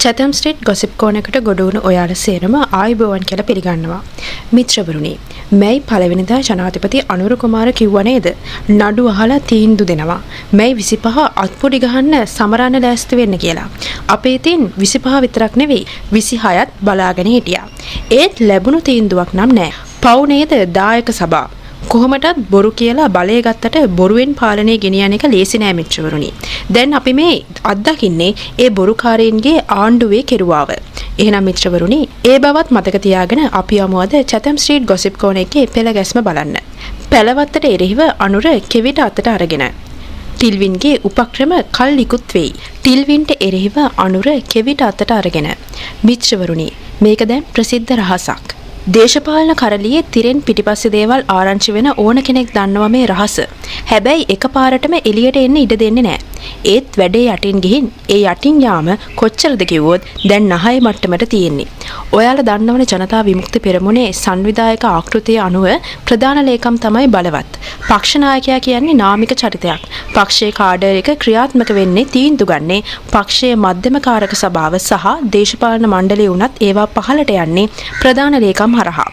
චතම් street gossip කෝනකට ගොඩ වුණු ඔයාලා සේරම ආයුබෝවන් කියලා පිළිගන්නවා. මිත්‍රවරුනි, මැයි පළවෙනිදා ජනාධිපති අනුර කුමාර කිව්වා නේද? නඩු අහලා තීන්දුව දෙනවා. මැයි 25 අත්පොඩි ගහන්න සමරන්න ලෑස්ති වෙන්න කියලා. අපේ තින් 25 විතරක් නෙවෙයි 26ත් බලාගෙන හිටියා. ඒත් ලැබුණු තීන්දුවක් නම් නෑ. පව් නේද දායක සභා. කොහොමටත් බොරු කියලා බලය ගත්තට බොරුවෙන් පාලනය ගෙනියන එක ලේසි නෑ මිත්‍රවරුනි. දැන් අපි මේ අත්දකින්නේ ඒ බොරුකාරයින්ගේ ආණ්ඩුවේ කෙරුවාව. එහෙනම් මිත්‍රවරුනි, ඒ බවත් මතක තියාගෙන අපි යමු අද චතම් ස්ට්‍රීට් ගොසිප් කෝන එකේ පෙළ ගැස්ම බලන්න. පැලවත්තට එරෙහිව අනුර කෙවිත අතට අරගෙන ටිල්වින්ගේ උපක්‍රම කල් නිකුත් වෙයි. ටිල්වින්ට එරෙහිව අනුර කෙවිත අතට අරගෙන. මිත්‍රවරුනි, මේක දැන් ප්‍රසිද්ධ රහසක්. දේශපාලන කරලියේ තිරෙන් පිටිපස්සේ දේවල් ආරංචි වෙන ඕන කෙනෙක් දන්නවා මේ රහස. හැබැයි එකපාරටම එළියට එන්න ඉඩ දෙන්නේ නැහැ. ඒත් වැඩේ යටින් ගිහින් ඒ යටින් යාම කොච්චරද කිව්වොත් දැන් නහය මට්ටමට තියෙන්නේ. ඔයාලා දන්නවනේ ජනතා විමුක්ති පෙරමුණේ සංවිධායක ආකෘතිය අනුව ප්‍රධාන ලේකම් තමයි බලවත්. පක්ෂ නායකයා කියන්නේ නාමික චරිතයක්. පක්ෂයේ කාඩර් එක ක්‍රියාත්මක වෙන්නේ තීන්දුව ගන්නේ පක්ෂයේ මධ්‍යම කාරක සභාව සහ දේශපාලන මණ්ඩලය උනත් ඒවා පහළට යන්නේ ප්‍රධාන ලේකම් හරහා.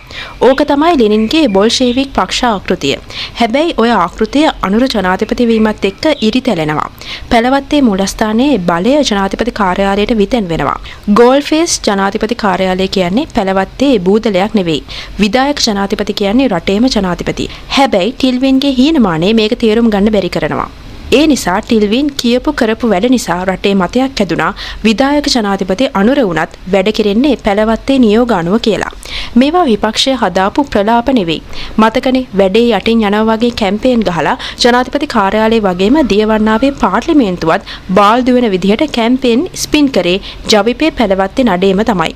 ඕක තමයි ලෙනින්ගේ බොල්ෂෙවික් පක්ෂ ආකෘතිය. හැබැයි ඔය ආකෘතිය අනුර ජනාධිපති වීමත් එක්ක ඉරිතැලෙනවා. පැලවත්තේ මූලස්ථානයේ බලය ජනාධිපති කාර්යාලයට විතෙන් වෙනවා. ගෝල්ෆේස් ජනාධිපති කාර්යාලය කියන්නේ පැලවත්තේ බූදලයක් නෙවෙයි. විධායක ජනාධිපති කියන්නේ රටේම ජනාධිපති. හැබැයි ටිල්වින්ගේ හීනමානේ මේක තේරුම් ගන්න බැරි කරනවා. ඒ නිසා ටිල්වින් කියපු කරපු වැඩ නිසා රටේ මතයක් ඇදුනා විධායක ජනාධිපති අනුර වුණත් වැඩ කෙරෙන්නේ පැලවත්තේ නියෝග අනුව කියලා. මේවා විපක්ෂය හදාපු ප්‍රලාප නෙවෙයි. මතකනේ වැඩේ යටින් යනවා වගේ කැම්පේන් ගහලා ජනාධිපති කාර්යාලය වගේම දියවන්නාවේ පාර්ලිමේන්තුවත් බාල්දු වෙන විදිහට කැම්පේන් ස්පින් කරේ ජවිපේ පැලවත්තේ නඩේම තමයි.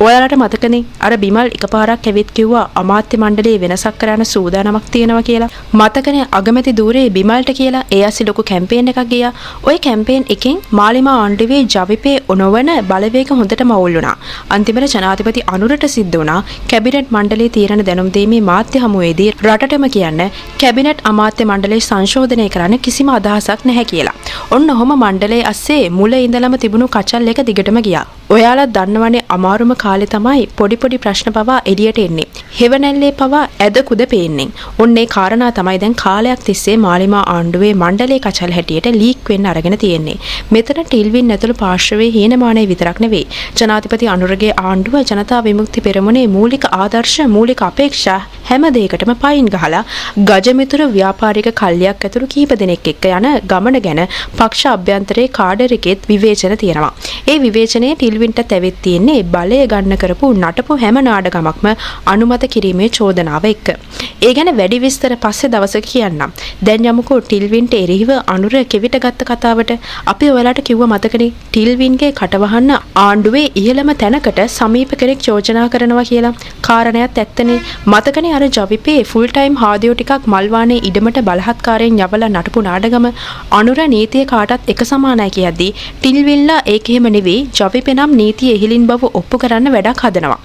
ඔයාලට මතකනේ අර බිමල් එකපාරක් ඇවිත් කිව්වා අමාත්‍ය මණ්ඩලයේ වෙනසක් කරන්න සූදානමක් තියෙනවා කියලා. මතකනේ අගමැති ධූරේ බිමල්ට කියලා ඒ ඇසි ලොකු කැම්පේන් එකක් ගියා. ওই කැම්පේන් එකෙන් මාලිමා ආණ්ඩුවේ ජවිපේ නොවන බලවේග හොඳටම අවුල් වුණා. අන්තිමට ජනාධිපති අනුරට සිද්ධ වුණා කැබිනට් මණ්ඩලයේ තීරණ දැනුම් දීමේ මාධ්‍ය හමුවේදී රටටම කියන්න කැබිනට් අමාත්‍ය මණ්ඩලය සංශෝධනය කරන්න කිසිම අදහසක් නැහැ කියලා. ඔන්න ඔහොම මණ්ඩලයේ අස්සේ මුල ඉඳලම තිබුණු කචල් එක දිගටම ගියා. ඔයාලා දන්නවනේ අමාරුම කාලේ තමයි පොඩි පොඩි ප්‍රශ්න පවා එළියට එන්නේ. හෙවණැල්ලේ පවා ඇද කුද පේන්නේ. ඔන්න ඒ කාරණා තමයි දැන් කාලයක් තිස්සේ මාලිමා ආණ්ඩුවේ මණ්ඩලයේ කචල් හැටියට ලීක් වෙන්න අරගෙන තියෙන්නේ. මෙතන ටිල්වින් ඇතුළු පාර්ශවයේ හීනමානය විතරක් නෙවෙයි. ජනාධිපති අනුරගේ ආණ්ඩුව ජනතා විමුක්ති පෙරමුණේ මූලික ආදර්ශ මූලික අපේක්ෂා හැම දෙයකටම පයින් ගහලා ගජමිතුරු ව්‍යාපාරික කල්ලියක් ඇතුළු කීප දෙනෙක් එක්ක යන ගමන ගැන පක්ෂ අභ්‍යන්තරයේ කාඩර් එකෙත් විවේචන තියෙනවා. ඒ විවේචනයේ ටිල්වින්ට තැවෙත් තියෙන්නේ බලය ගන්න කරපු නටපු හැම නාඩගමක්ම අනුමත කිරීමේ චෝදනාව එක්ක. ඒ ගැන වැඩි විස්තර පස්සේ දවසක කියන්නම්. දැන් යමුකෝ ටිල්වින්ට එරෙහිව අනුර කෙවිත ගත්ත කතාවට. අපි ඔයාලට කිව්ව මතකනේ ටිල්වින්ගේ කටවහන්න ආණ්ඩුවේ ඉහළම තැනකට සමීප කෙනෙක් යෝජනා කරනවා කියලා. කාරණයක් ඇත්තනේ. මතකනේ අර ජවිපේ ෆුල් ටයිම් හාදියෝ ටිකක් මල්වානේ ඉඩමට බලහත්කාරයෙන් යවලා නටපු නාඩගම අනුර නීතිය කාටත් එක සමානයි කියද්දී ටිල්වින්ලා ඒක එහෙම නෙවෙයි ජවිපේ නම් නීතිය එහිලින් බව ඔප්පු කරන්න වැඩක් හදනවා.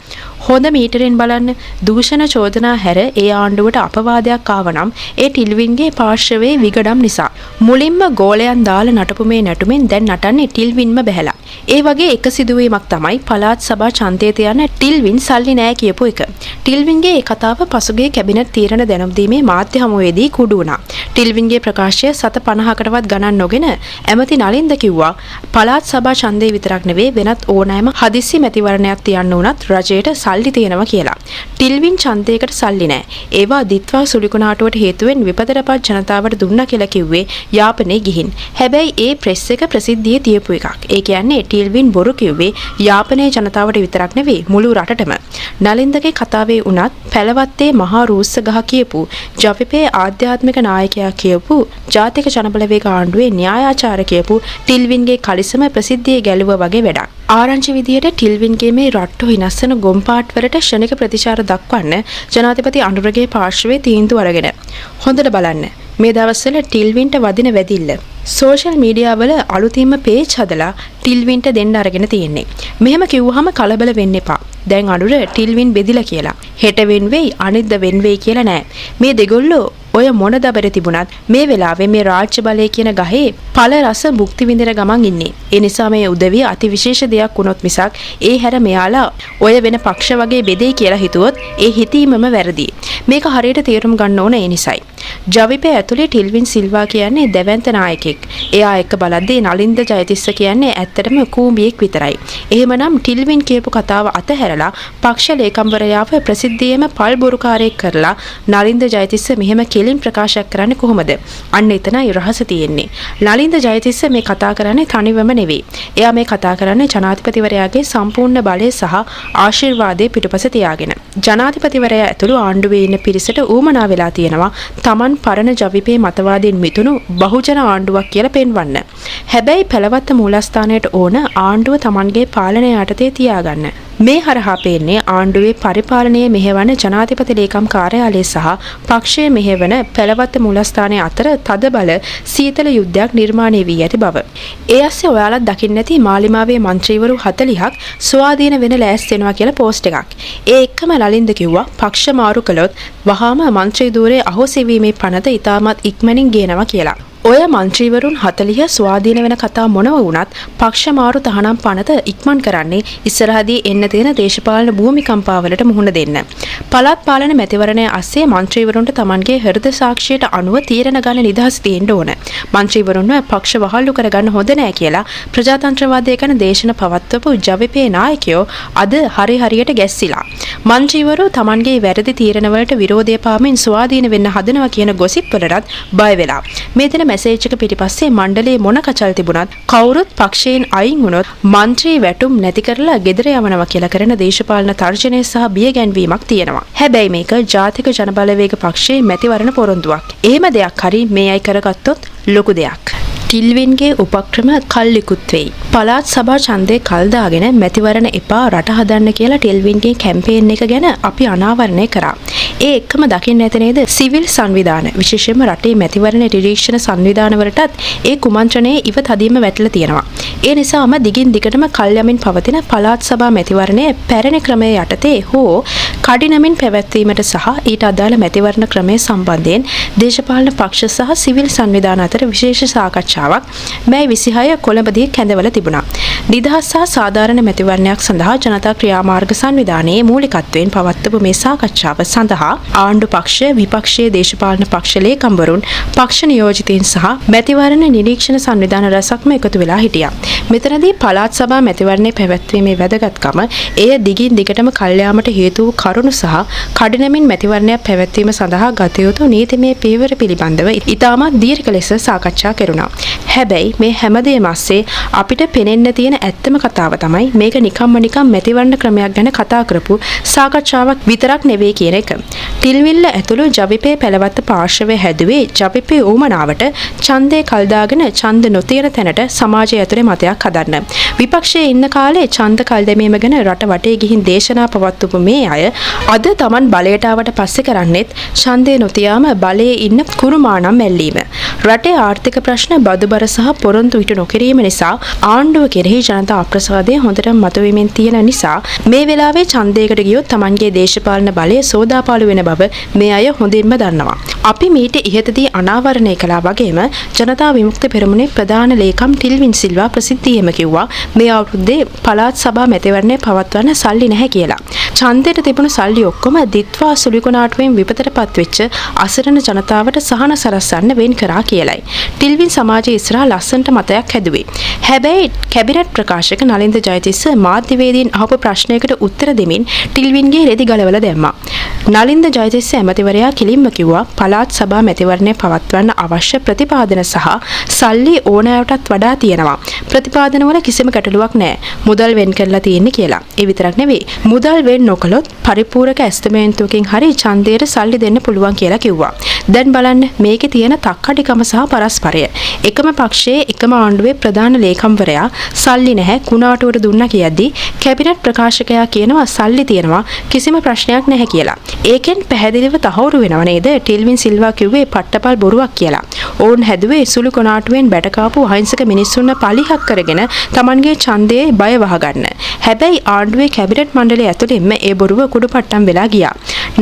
හොඳ මීටරෙන් බලන්න දූෂණ චෝදනා හැර ඒ ආණ්ඩුවට අපවාදයක් ආවනම් ඒ ටිල්වින්ගේ පාර්ශවයේ විගඩම් නිසා. මුලින්ම ගෝලයන් දාලා නටපු මේ නැටුමින් දැන් නටන්නේ ටිල්වින්ම බැහැලා. ඒ වගේ එක සිදුවීමක් තමයි පළාත් සභා ඡන්දයේ තියන ටිල්වින් සල්ලි නෑ කියපු එක. ටිල්වින්ගේ ඒ කතාව පසුගිය කැබිනට් තීරණ දැනුම් දීමේ මාධ්‍ය හමුවේදී කුඩු වුණා. ටිල්වින්ගේ ප්‍රකාශය 750කටවත් ගණන් නොගෙන ඇමති නලින්ද කිව්වා පළාත් සභා ඡන්දේ විතරක් නෙවෙයි වෙනත් ඕනෑම හදිස්සි මැතිවරණයක් තියන්න උනත් රජයට සල්ලි තියෙනවා කියලා. ටිල්වින් ඡන්දයකට සල්ලි නෑ. ඒවා දිත්වා සුලිකුණාටුවට හේතුවෙන් විපතටපත් ජනතාවට දුන්නා කියලා කිව්වේ යාපනයේ ගිහින්. හැබැයි ඒ ප්‍රෙස් එක ප්‍රසිද්ධියේ තියපු එකක්. ඒ කියන්නේ ටිල්වින් බොරු කිව්වේ යාපනයේ ජනතාවට විතරක් නෙවෙයි මුළු රටටම. නලින්දගේ කතාවේ උනත් පැලවත්තේ මහා රූස්ස ගහ කියපු ජවිපේ ආධ්‍යාත්මික නායකයා කියපු ජාතික ජනබලවේග ආණ්ඩුවේ න්‍යායාචාර කියපු ටිල්වින්ගේ කලිසම ප්‍රසිද්ධියේ ගැලුවා වගේ වැඩක්. ආරංචි විදියට ටිල්වින්ගේ මේ රට්ටු හිනස්සන ගොම්පාට් වලට ක්ෂණික ප්‍රතිචාර දක්වන්න ජනාධිපති අනුරගේ පාර්ශවයේ තීන්දුව අරගෙන. හොඳට බලන්න මේ දවස්වල ටිල්වින්ට වදින වැදිල්ල. සෝෂල් මීඩියා වල අලුතින්ම පේජ් හදලා ටිල්වින්ට දෙන්න අරගෙන තියෙන්නේ. මෙහෙම කිව්වහම කලබල වෙන්න එපා. දැන් අනුර ටිල්වින් බෙදිලා කියලා. හෙට වෙන් වෙයි අනිද්ද වෙන් වෙයි කියලා නෑ. මේ දෙගොල්ලෝ ඔය මොන දබර තිබුණත් මේ වෙලාවේ මේ රාජ්‍ය බලය කියන ගහේ පළ රස භුක්ති විඳින ගමන් ඉන්නේ. ඒ නිසා මේ උදවිය අති විශේෂ දෙයක් වුණොත් මිසක් ඒ හැර මෙයාලා ඔය වෙන පක්ෂ වගේ බෙදෙයි කියලා හිතුවොත් ඒ හිතීමම වැරදි. මේක හරියට තේරුම් ගන්න ඕන ඒ නිසයි. ජවිපේ ඇතුලේ ටිල්වින් සිල්වා කියන්නේ දැවැන්ත නායකයෙක්. එයා එක්ක බලද්දී නලින්ද ජයතිස්ස කියන්නේ ඇත්තටම කූඹියෙක් විතරයි. එහෙමනම් ටිල්වින් කියපු කතාව අතහැරලා පක්ෂ ලේකම්වරයාව ප්‍රසිද්ධියේම පල්බොරුකාරයෙක් කරලා නලින්ද ජයතිස්ස මෙහෙම කෙලින් ප්‍රකාශයක් කරන්නේ කොහොමද? අන්න එතනයි රහස තියෙන්නේ. නලින්ද ජයතිස්ස මේ කතා කරන්නේ තනිවම නෙවෙයි. එයා මේ කතා කරන්නේ ජනාධිපතිවරයාගේ සම්පූර්ණ බලය සහ ආශිර්වාදයේ පිටුපස තියාගෙන. ජනාධිපතිවරයා ඇතුළු ආණ්ඩුවේ ඉන්න පිරිසට ඌමනා වෙලා තියෙනවා තමන් පරණ ජවිපේ මතවාදීන් මිතුණු බහුජන ආණ්ඩුවක් කියලා පෙන්වන්න. හැබැයි පළවත්ත මූලස්ථානයට ඕන ආණ්ඩුව තමන්ගේ පාලනය යටතේ තියාගන්න. මේ හරහා පේන්නේ ආණ්ඩුවේ පරිපාලනයේ මෙහෙවන ජනාධිපති ලේකම් කාර්යාලය සහ පක්ෂයේ මෙහෙවන පළවත්ත මූලස්ථානයේ අතර තදබල සීතල යුද්ධයක් නිර්මාණය වී ඇති බව. ඒ ඇස්සේ ඔයාලත් දකින්න ඇති මාලිමාවේ මන්ත්‍රීවරු 40ක් ස්වාධීන වෙන ලෑස්ති වෙනවා කියලා පෝස්ට් එකක්. ඒ එක්කම නලින්ද කිව්වා පක්ෂ මාරු කළොත් වහාම මන්ත්‍රී ධූරයේ අහෝසි වීමේ පනත ඉතාමත් ඉක්මනින් ගේනවා කියලා. ඔය මන්ත්‍රීවරුන් 40 ස්වාධීන වෙන කතා මොනව වුණත් පක්ෂ මාරු තහනම් පනත ඉක්මන් කරන්නේ ඉස්සරහදී එන්න තියෙන දේශපාලන භූමිකම්පාවලට මුහුණ දෙන්න. පළාත් පාලන මැතිවරණය අස්සේ මන්ත්‍රීවරුන්ට Tamanගේ හෘද සාක්ෂියට අනුව තීරණ ගන්න නිදහස තියෙන්න ඕන. මන්ත්‍රීවරුන්ව පක්ෂ වහල්ලු කරගන්න හොඳ නෑ කියලා ප්‍රජාතන්ත්‍රවාදය ගැන දේශන පවත්වපු ජවිපේ නායකයෝ අද හරියට ගැස්සිලා. මන්ත්‍රීවරු Tamanගේ වැරදි තීරණවලට විරෝධය පාමින් ස්වාධීන වෙන්න හදනවා කියන ගොසිප් වලටත් බය වෙලා. මේ දින මැසේජ් එක පිටිපස්සේ මණ්ඩලයේ මොන කචල් තිබුණත් කවුරුත් පක්ෂයෙන් අයින් වුණොත් മന്ത്രി වැටුම් නැති කරලා ගෙදර යවනවා කියලා කරන දේශපාලන තර්ජනය සහ බියගැන්වීමක් තියෙනවා. හැබැයි මේක ජාතික ජනබලවේග පක්ෂයේ මැතිවරණ පොරොන්දුවක්. එහෙම දෙයක් හරි මේ අය කරගත්තොත් ලොකු දෙයක්. ටිල්වින්ගේ උපක්‍රම කල්ලිකුත් වෙයි. පළාත් සභා ඡන්දේ කල් දාගෙන මැතිවරණ එපා රට හදන්න කියලා ටිල්වින්ගේ කැම්පේන් එක ගැන අපි අනාවරණය කරා. ඒ එක්කම දකින්න ඇත නේද සිවිල් සංවිධාන විශේෂයෙන්ම රටේ මැතිවරණ නිරීක්ෂණ සංවිධාන වලටත් ඒ කුමන්ත්‍රණයේ ඉව තදින්ම වැටලා තියෙනවා. ඒ නිසාම දිගින් දිගටම කල් යමින් පවතින පළාත් සභා මැතිවරණයේ පැරණි ක්‍රමයේ යටතේ හෝ කඩිනමින් පැවැත්වීමට සහ ඊට අදාළ මැතිවරණ ක්‍රමයේ සම්බන්ධයෙන් දේශපාලන පක්ෂ සහ සිවිල් සංවිධාන අතර විශේෂ සාකච්ඡාවක් මැයි 26 කොළඹදී කැඳවලා තිබුණා. නිදහස් සහ සාධාරණ මැතිවරණයක් සඳහා ජනතා ක්‍රියාමාර්ග සංවිධානයේ මූලිකත්වයෙන් පවත්වපු මේ සාකච්ඡාව සඳහා ආණ්ඩු පක්ෂ විපක්ෂයේ දේශපාලන පක්ෂ ලේකම්වරුන් පක්ෂ නියෝජිතයින් සහ මැතිවරණ නිරීක්ෂණ සංවිධාන රැසක්ම එකතු වෙලා හිටියා. මෙතනදී පළාත් සභා මැතිවරණයේ පැවැත්වීමේ වැදගත්කම එය දිගින් දිගටම කල්යාමට හේතු වූ කරුණු සහ කඩිනමින් මැතිවරණයක් පැවැත්වීම සඳහා ගත යුතු නීතිමය පියවර පිළිබඳව ඉතාමත් දීර්ඝ ලෙස සාකච්ඡා කෙරුණා. හැබැයි මේ හැමදේම ASCII අපිට පෙනෙන්න තියෙන ඇත්තම කතාව තමයි මේක නිකම්ම මැතිවරණ ක්‍රමයක් ගැන කතා කරපු සාකච්ඡාවක් විතරක් නෙවෙයි කියන එක. ටිල්විල්ල ඇතුළු ජවිපේ පළවත්ත පාර්ශවය හැදුවේ ජවිපේ ඌමනාවට ඡන්දේ කල් දාගෙන ඡන්ද නොතියන තැනට සමාජය ඇතුලේ මතයක් හදන්න. විපක්ෂයේ ඉන්න කාලේ ඡන්ද කල් දැමීම ගැන රට වටේ ගිහින් දේශනා පවත්වපු මේ අය අද Taman බලයට ආවට පස්සේ කරන්නේත් ඡන්දේ නොතියාම බලයේ ඉන්න කුරුමානම් මැල්ලීම. රටේ ආර්ථික ප්‍රශ්න බදුබර සහ පොරොන්දු ඉටු නොකිරීම නිසා ආණ්ඩුව කෙරෙහි ජනතා අප්‍රසාදය හොඳටම මතුවෙමින් තියෙන නිසා මේ වෙලාවේ ඡන්දයකට ගියොත් Tamanගේ දේශපාලන බලය සෝදාපාලු වෙන බව මේ අය හොඳින්ම දන්නවා. අපි මීට ඉහතදී අනාවරණය කළා වගේම ජනතා විමුක්ති පෙරමුණේ ප්‍රධාන ලේකම් ටිල්වින් සිල්වා ප්‍රසිද්ධියේම කිව්වා මේ අවුරුද්දේ පළාත් සභා මැතිවරණය පවත්වන්න සල්ලි නැහැ කියලා. ඡන්දයට තිබුණු සල්ලි ඔක්කොම දිත්වා සුලිකුණාටුවෙන් විපතටපත් වෙච්ච අසරණ ජනතාවට සහන සලස්සන්න වෙන් කරා කියලයි. ටිල්වින් සමාජයේ ඉස්සරහා ලස්සනට මතයක් හැදුවේ. හැබැයි කැබිනට් ප්‍රකාශක නලින්ද ජයතිස්ස මාධ්‍යවේදීන් අහපු ප්‍රශ්නයකට උත්තර දෙමින් ටිල්වින්ගේ රෙදි ගලවලා දැම්මා. නලින්ද ජයතිස්ස ඇමතිවරයා කිලින්ම කිව්වා පළාත් සභා මැතිවරණය පවත්වන්න අවශ්‍ය ප්‍රතිපාදන සහ සල්ලි ඕනෑවටත් වඩා තියෙනවා. ප්‍රතිපාදන වල කිසිම ගැටලුවක් නැහැ. මුදල් වෙන් කරලා තියෙන්නේ කියලා. ඒ විතරක් නෙවෙයි. මුදල් වෙන් නොකළොත් පරිපූර්ණක ඇස්තමේන්තුවකින් හරි ඡන්දයට සල්ලි දෙන්න පුළුවන් කියලා කිව්වා. දැන් බලන්න මේකේ තියෙන තක්කඩිකම සහ පරස්පරය. එකම පක්ෂයේ එකම ආණ්ඩුවේ ප්‍රධාන ලේකම්වරයා සල්ලි නැහැ කුණාටුවට දුන්නා කියද්දී කැබිනට් ප්‍රකාශකයා කියනවා සල්ලි තියෙනවා කිසිම ප්‍රශ්නයක් නැහැ කියලා. ඒකෙන් පැහැදිලිව තහවුරු වෙනව නේද ටිල්වින් සිල්වා කිව්වේ පට්ටපල් බොරුවක් කියලා. ඕන් හැදුවේ සුළු කොනාටුවෙන් බැටකාපු අහිංසක මිනිස්සුන්ව පලිහක් කරගෙන Tamanගේ ඡන්දයේ බය වහගන්න. හැබැයි ආණ්ඩුවේ කැබිනට් මණ්ඩලය ඇතුළෙන්ම ඒ බොරුව කුඩුපට්ටම් වෙලා ගියා.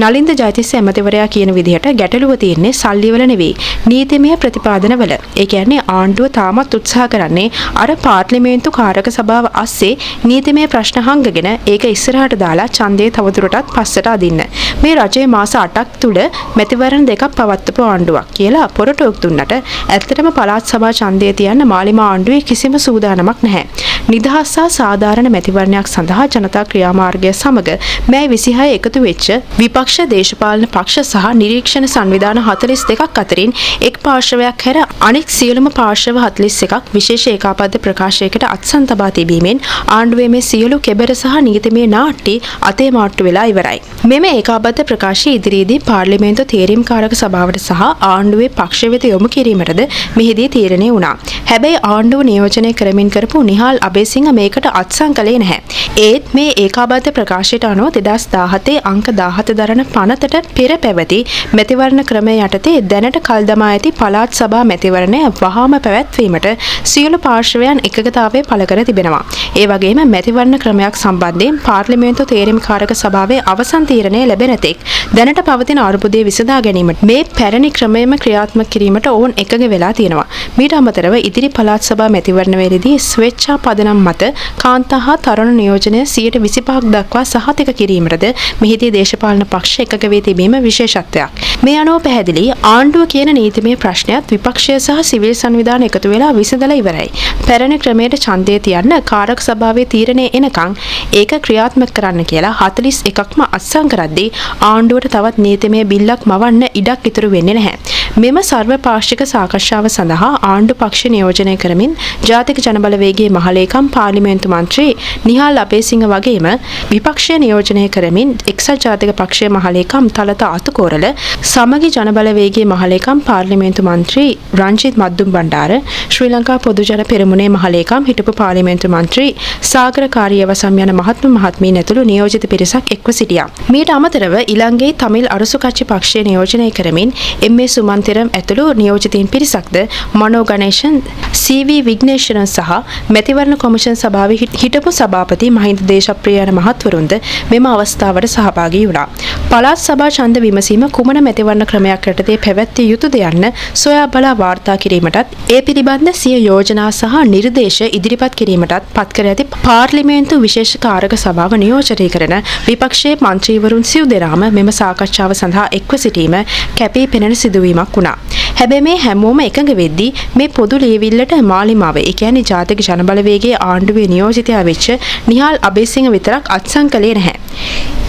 නලින්ද ජයතිස්ස ඇමතිවරයා කියන විදිහට ගැටලුව තියෙන්නේ සල්ලිවල නෙවෙයි නීතිමය ප්‍රතිපාදනවල. ඒ කියන්නේ ආණ්ඩුව තාමත් උත්සාහ කරන්නේ අර පාර්ලිමේන්තු කාරක සභාව අස්සේ නීතිමය ප්‍රශ්න හංගගෙන ඒක ඉස්සරහට දාලා ඡන්දය තවදුරටත් පස්සට අදින්න. මේ රජයේ මාස 8ක් තුල මැතිවරණ දෙකක් පවත්වපු ආණ්ඩුවක් කියලා පොරටුවක් දුන්නට ඇත්තටම පළාත් සභා ඡන්දය තියන්න මාලිමා ආණ්ඩුවේ කිසිම සූදානමක් නැහැ. නිදහස් සහ සාධාරණ මැතිවරණයක් සඳහා ජනතා ක්‍රියාමාර්ගය සමග මේ 26 එකතු වෙච්ච විපක්ෂ දේශපාලන පක්ෂ සහ නිරීක්ෂණ සංවිධාන 42ක් අතරින් එක් පාර්ශවයක් හැර අනෙක් සියලුම පාර්ශව 41ක් විශේෂ ඒකාබද්ධ ප්‍රකාශයකට අත්සන් තබා තිබීමෙන් ආණ්ඩුවේ මේ සියලු කෙබර සහ නීතිමය නාට්‍ය අතේ මාට්ටු වෙලා ඉවරයි. මෙම ඒකාබද්ධ ප්‍රකාශය ඉදිරියේදී පාර්ලිමේන්තු තේරීම්කාරක සභාවට සහ ආණ්ඩුවේ පක්ෂ වෙත යොමු කිරීමටද මෙහිදී තීරණය වුණා. හැබැයි ආණ්ඩුව නියෝජනය කරමින් කරපු නිහාල් අබේසිංහ මේකට අත්සන් කළේ නැහැ. ඒත් මේ ඒකාබද්ධ ප්‍රකාශයට අනුව 2017 අංක 17 දරන පනතට පෙර පැවති මැතිවරණ ක්‍රමය යටතේ දැනට කල් දමා ඇති පළාත් සභා මැතිවරණය වහාම පැවැත්වීමට සියලු පාර්ශවයන් එකගතාවය පළ කර තිබෙනවා. ඒ වගේම මැතිවරණ ක්‍රමයක් සම්බන්ධයෙන් පාර්ලිමේන්තු තේරීම්කාරක සභාවේ අවසන් තීරණය ලැබෙන තෙක් දැනට පවතින අර්බුදය විසඳා ගැනීමට මේ පැරණි ක්‍රමයම ක්‍රියාත්මක කිරීමට ඕන් එකඟ වෙලා තියෙනවා. මීට අමතරව ඉදිරි පළාත් සභා මැතිවරණවලදී ස්වේච්ඡා පදනම් මත කාන්තා හා තරුණ නියෝජනය 125ක් දක්වා සහතික කිරීමටද මෙහිදී දේශපාලන පක්ෂ එකඟ වී තිබීම විශේෂත්වයක්. මේ අනුව පැහැදිලි ආණ්ඩුව කියන නීතිමය ප්‍රශ්නයත් විපක්ෂය සහ සිවිල් සංවිධාන එකතු වෙලා විසඳලා ඉවරයි. පැරණි ක්‍රමයට ඡන්දය තියන්න කාරක සභාවේ තීරණය එනකන් ඒක ක්‍රියාත්මක කරන්න කියලා 41ක්ම අත්සන් කරද්දී ආණ්ඩුවට තවත් නීතිමය බිල්ලක් මවන්න ඉඩක් ඉතුරු වෙන්නේ නැහැ. මෙම සර්වපාක්ෂික සාකච්ඡාව සඳහා ආණ්ඩු පක්ෂ නියෝජනය කරමින් ජාතික ජනබලවේගයේ මහලේකම් පාර්ලිමේන්තු මන්ත්‍රී නිහාල් අබේසිංහ වගේම විපක්ෂය නියෝජනය කරමින් එක්සත් ජාතික පක්ෂයේ මහලේකම් තලත අතුකෝරල සමගි ජනබලවේගයේ මහලේකම් පාර්ලිමේන්තු මන්ත්‍රී රංජිත් මද්දුම් බණ්ඩාර ශ්‍රී ලංකා පොදු ජන පෙරමුණේ මහලේකම් හිටපු පාර්ලිමේන්තු මන්ත්‍රී සාගර කාර්යවසම් යන මහත්ම මහත්මීන් ඇතුළු නියෝජිත පිරිසක් එක්ව සිටියා. මීට අමතරව ඊළඟේ තමිල් අරුසුකච්චි පක්ෂය නියෝජනය කරමින් එම්.ඒ. සුමන්තිරම් ඇතුළු නියෝජිතයින් පිරිසක්ද මනෝ ගණේෂන් සී.වී. විග්නේෂ්වරන් සහ මැතිවරණ කොමිෂන් සභාවේ හිටපු සභාපති මහින්ද දේශප්‍රිය යන මහත්වරුන්ද මෙම අවස්ථාවට සහභාගී වුණා. පළාත් සභා ඡන්ද විමසීම කුමන මැතිවරණ ක්‍රමයක් යටතේ පැවැත්විය යුතුද යන්න සොයා බලා වාර්තා කිරීමටත් ඒ පිළිබඳ සිය යෝජනා සහ නිර්දේශ ඉදිරිපත් කිරීමටත් පත් කර ඇති පාර්ලිමේන්තු විශේෂ කාරක සභාව නියෝජනය කරන විපක්ෂයේ මන්ත්‍රීවරුන් සිව් දෙනාම මෙම සාකච්ඡාව සඳහා එක්ව සිටීම කැපී පෙනෙන සිදුවීමක් වුණා. හැබැයි මේ හැමෝම එකඟ වෙද්දී මේ පොදු ලියවිල්ලට මාලිමාව ඒ කියන්නේ ජාතික ජනබලවේගයේ ආණ්ඩුවේ නියෝජිතයා වෙච්ච නිහාල් අබේසිංහ විතරක් අත්සන් කළේ නැහැ.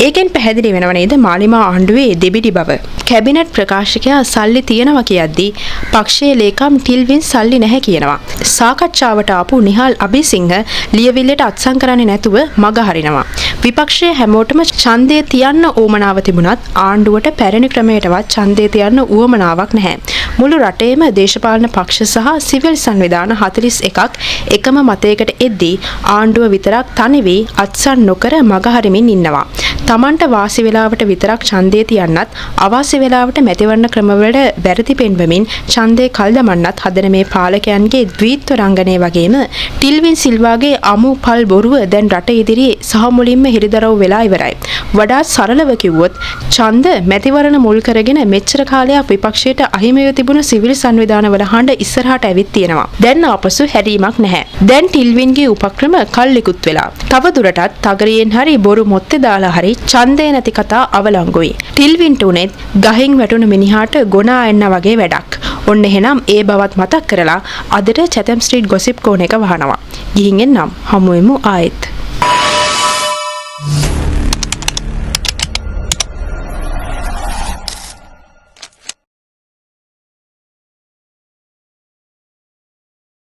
ඒකෙන් පැහැදිලි වෙනව නේද මාලිමා ආණ්ඩුවේ දෙබිඩි බව. කැබිනට් ප්‍රකාශකයා සල්ලි තියනවා කියද්දී පක්ෂයේ ලේකම් ටිල්වින් සල්ලි නැහැ කියනවා. සාකච්ඡාවට ආපු නිහාල් අබේසිංහ ලියවිල්ලට අත්සන් කරන්නේ නැතුව මග හරිනවා. විපක්ෂයේ හැමෝටම ඡන්දය තියන්න උවමනාව තිබුණත් ආණ්ඩුවට පැරණි ක්‍රමයටවත් ඡන්දය තියන්න උවමනාවක් නැහැ. මුළු රටේම දේශපාලන පක්ෂ සහ සිවිල් සංවිධාන 41ක් එකම මතයකට එද්දී ආණ්ඩුව විතරක් තනි වී අත්සන් නොකර මග හරිමින් ඉන්නවා. තමන්ට වාසි වේලාවට විතරක් ඡන්දය තියන්නත් අවාසි වේලාවට මැතිවරණ ක්‍රමවල වැරදි පෙන්වමින් ඡන්දේ කල් දමන්නත් හදන මේ පාලකයන්ගේ ද්වීත්ව රංගනය වගේම ටිල්වින් සිල්වාගේ අමු පල් බොරුව දැන් රට ඉදිරියේ සහ මුලින්ම හිරිදරව් වෙලා ඉවරයි. වඩාත් සරලව කිව්වොත් ඡන්ද මැතිවරණ මුල් කරගෙන මෙච්චර කාලයක් විපක්ෂයට අහිමිව තිබුණු සිවිල් සංවිධානවල හඬ ඉස්සරහට ඇවිත් තියෙනවා. දැන් ආපසු හැරීමක් නැහැ. දැන් ටිල්වින්ගේ උපක්‍රම කල්ලිකුත් වෙලා. තව දුරටත් තගරියෙන් හරි බොරු මොත්තේ දාලා හරි ඡන්දේ නැති කතා අවලංගුයි. ටිල්වින්ට උනේත් ගහින් වැටුණු මිනිහාට ගොනා එන්න වගේ වැඩක්. ඔන්න එහෙනම් ඒ බවත් මතක් කරලා අදට චැතම් ස්ට්‍රීට් ගොසිප් කෝන එක වහනවා. ගිහින් එන්නම් හමුවෙමු ආයෙත්.